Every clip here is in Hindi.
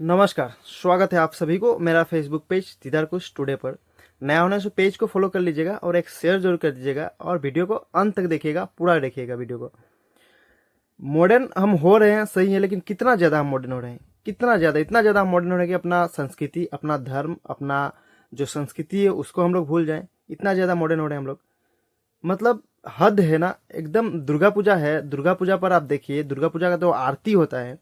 नमस्कार, स्वागत है आप सभी को मेरा फेसबुक पेज दीदार कुछ टुडे पर। नया होने से पेज को फॉलो कर लीजिएगा और एक शेयर जरूर कर दीजिएगा और वीडियो को अंत तक देखिएगा, पूरा देखिएगा वीडियो को। मॉडर्न हम हो रहे हैं सही है, लेकिन कितना ज़्यादा हम मॉडर्न हो रहे हैं, कितना ज़्यादा, इतना ज़्यादा हम मॉडर्न हो रहे हैं कि अपना संस्कृति, अपना धर्म, अपना जो संस्कृति है उसको हम लोग भूल जाएं। इतना ज़्यादा मॉडर्न हो रहे हैं हम लोग, मतलब हद है ना एकदम। दुर्गा पूजा है, दुर्गा पूजा पर आप देखिए, दुर्गा पूजा का तो आरती होता है,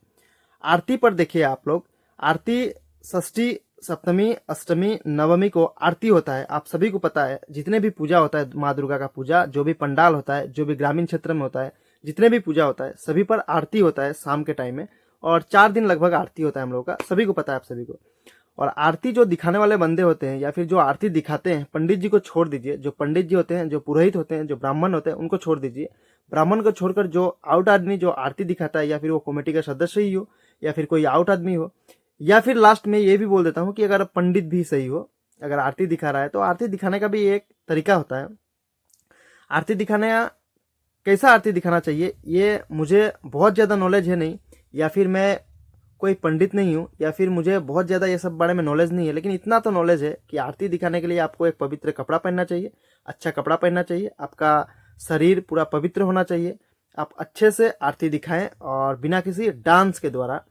आरती पर देखिए आप लोग, आरती षष्ठी सप्तमी अष्टमी नवमी को आरती होता है। आप सभी को पता है, जितने भी पूजा होता है माँ दुर्गा का पूजा, जो भी पंडाल होता है, जो भी ग्रामीण क्षेत्र में होता है, जितने भी पूजा होता है सभी पर आरती होता है शाम के टाइम में। और 4 दिन लगभग आरती होता है हम लोगों का, सभी को पता है आप सभी को। और आरती जो दिखाने वाले बंदे होते हैं या फिर जो आरती दिखाते हैं, पंडित जी को छोड़ दीजिए, जो पंडित जी होते हैं, जो पुरोहित होते हैं, जो ब्राह्मण होते हैं, उनको छोड़ दीजिए। ब्राह्मण को छोड़कर जो आउट आदमी जो आरती दिखाता है, या फिर वो कमेटी का सदस्य ही हो या फिर कोई आउट आदमी हो, या फिर लास्ट में ये भी बोल देता हूँ कि अगर पंडित भी सही हो, अगर आरती दिखा रहा है तो आरती दिखाने का भी एक तरीका होता है। आरती दिखाने का, कैसा आरती दिखाना चाहिए ये मुझे बहुत ज़्यादा नॉलेज है नहीं, या फिर मैं कोई पंडित नहीं हूँ, या फिर मुझे बहुत ज़्यादा ये सब बारे में नॉलेज नहीं है, लेकिन इतना तो नॉलेज है कि आरती दिखाने के लिए आपको एक पवित्र कपड़ा पहनना चाहिए, अच्छा कपड़ा पहनना चाहिए, आपका शरीर पूरा पवित्र होना चाहिए, आप अच्छे से आरती दिखाएं और बिना किसी डांस के द्वारा।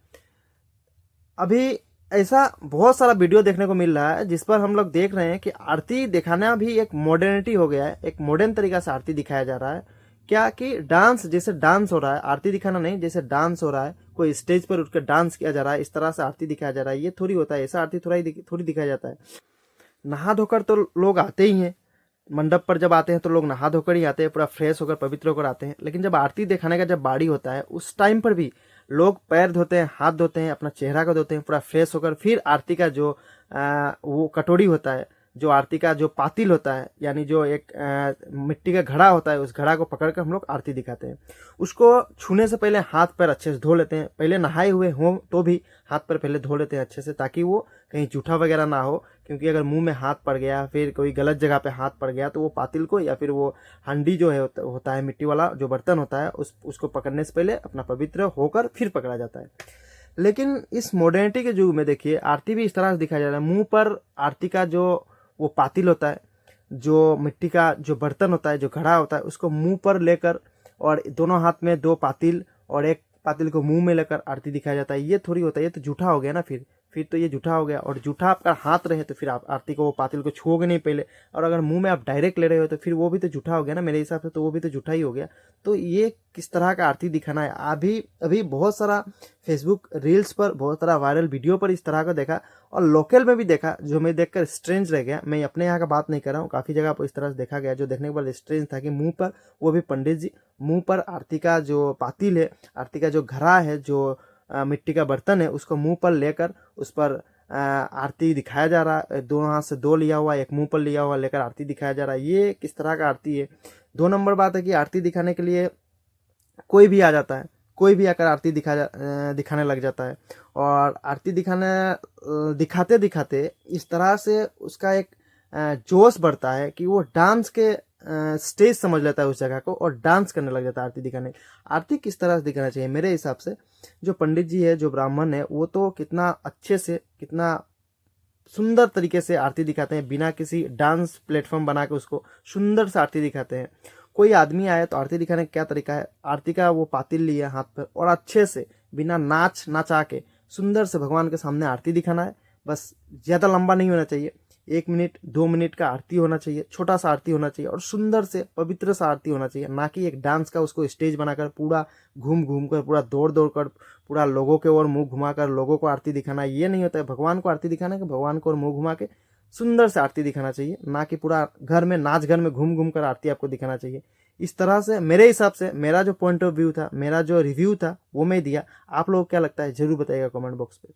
अभी ऐसा बहुत सारा वीडियो देखने को मिल रहा है जिस पर हम लोग देख रहे हैं कि आरती दिखाना भी एक मॉडर्निटी हो गया है, एक मॉडर्न तरीका से आरती दिखाया जा रहा है। क्या कि डांस, जैसे डांस हो रहा है, आरती दिखाना नहीं, जैसे डांस हो रहा है, कोई स्टेज पर उठकर डांस किया जा रहा है, इस तरह से आरती दिखाया जा रहा है। ये थोड़ी होता है, ऐसा आरती थोड़ी दिखाया जाता है। नहा धोकर तो लोग आते ही हैं, मंडप पर जब आते हैं तो लोग नहा धोकर ही आते हैं, पूरा फ्रेश होकर पवित्र होकर आते हैं। लेकिन जब आरती दिखाने का जब बारी होता है उस टाइम पर भी लोग पैर धोते हैं, हाथ धोते हैं, अपना चेहरा को धोते हैं, पूरा फ्रेश होकर फिर आरती का जो वो कटोरी होता है, जो आरती का जो पातिल होता है, यानी जो एक मिट्टी का घड़ा होता है, उस घड़ा को पकड़कर हम लोग आरती दिखाते हैं। उसको छूने से पहले हाथ पैर अच्छे से धो लेते हैं, पहले नहाए हुए हों तो भी हाथ पैर पहले धो लेते हैं अच्छे से, ताकि वो कहीं जूठा वगैरह ना हो। क्योंकि अगर मुंह में हाथ पड़ गया, फिर कोई गलत जगह पे हाथ पड़ गया, तो वो पातिल को या फिर वो हांडी जो है होता है, मिट्टी वाला जो बर्तन होता है, उसको पकड़ने से पहले अपना पवित्र होकर फिर पकड़ा जाता है। लेकिन इस मॉडर्निटी के युग में देखिए आरती भी इस तरह से दिखाया जा रहा है। मुंह पर आरती का जो वो पातिल होता है, जो मिट्टी का जो बर्तन होता है, जो घड़ा होता है, उसको मुंह पर लेकर और दोनों हाथ में 2 पातिल और एक पातिल को मुंह में लेकर आरती दिखाया जाता है। ये थोड़ी होता है, ये तो जूठा हो गया ना। फिर तो ये जूठा हो गया, और जूठा आपका हाथ रहे तो फिर आप आरती को, वो पातिल को छुओगे नहीं पहले, और अगर मुंह में आप डायरेक्ट ले रहे हो तो फिर वो भी तो जूठा हो गया ना, मेरे हिसाब से तो वो भी तो जूठा ही हो गया। तो ये किस तरह का आरती दिखाना है? अभी अभी बहुत सारा फेसबुक रील्स पर, बहुत सारा वायरल वीडियो पर इस तरह का देखा, और लोकल में भी देखा, जो मैं देखकर स्ट्रेंज रह गया। मैं अपने यहाँ का बात नहीं कर रहा हूँ, काफ़ी जगह पर इस तरह से देखा गया, जो देखने के बाद स्ट्रेंज था कि मुंह पर, वो भी पंडित जी मुंह पर आरती का जो पातिल है, आरती का जो घड़ा है, जो मिट्टी का बर्तन है, उसको मुंह पर लेकर उस पर आरती दिखाया जा रहा है। 2 हाथ से 2 लिया हुआ, एक मुंह पर लिया हुआ लेकर आरती दिखाया जा रहा है। ये किस तरह का आरती है? 2 नंबर बात है कि आरती दिखाने के लिए कोई भी आ जाता है, कोई भी आकर आरती दिखाने लग जाता है, और आरती दिखाते दिखाते इस तरह से उसका एक जोश बढ़ता है कि वो डांस के स्टेज समझ लेता है उस जगह को, और डांस करने लग जाता है आरती दिखाने। आरती किस तरह से दिखाना चाहिए मेरे हिसाब से? जो पंडित जी है, जो ब्राह्मण है, वो तो कितना अच्छे से, कितना सुंदर तरीके से आरती दिखाते हैं, बिना किसी डांस प्लेटफॉर्म बना के उसको सुंदर से आरती दिखाते हैं। कोई आदमी आए तो आरती दिखाने का क्या तरीका है? आरती का वो पातिल लिया हाथ पर, और अच्छे से बिना नाचा के सुंदर से भगवान के सामने आरती दिखाना है। बस ज़्यादा लंबा नहीं होना चाहिए, 1 मिनट 2 मिनट का आरती होना चाहिए, छोटा सा आरती होना चाहिए, और सुंदर से पवित्र सा आरती होना चाहिए, ना कि एक डांस का उसको स्टेज बनाकर पूरा घूम घूम कर, पूरा दौड़ दौड़ कर, पूरा लोगों के ओर मुंह घुमाकर लोगों को आरती दिखाना। ये नहीं होता है। भगवान को आरती दिखाना है, भगवान को और मुंह घुमा के सुंदर से आरती दिखाना चाहिए, ना कि पूरा घर में, नाच घर में घूम घूम कर आरती आपको दिखाना चाहिए। इस तरह से मेरे हिसाब से, मेरा जो पॉइंट ऑफ व्यू था, मेरा जो रिव्यू था, वो मैं दिया। आप लोग क्या लगता है जरूर बताइएगा कमेंट बॉक्स पे।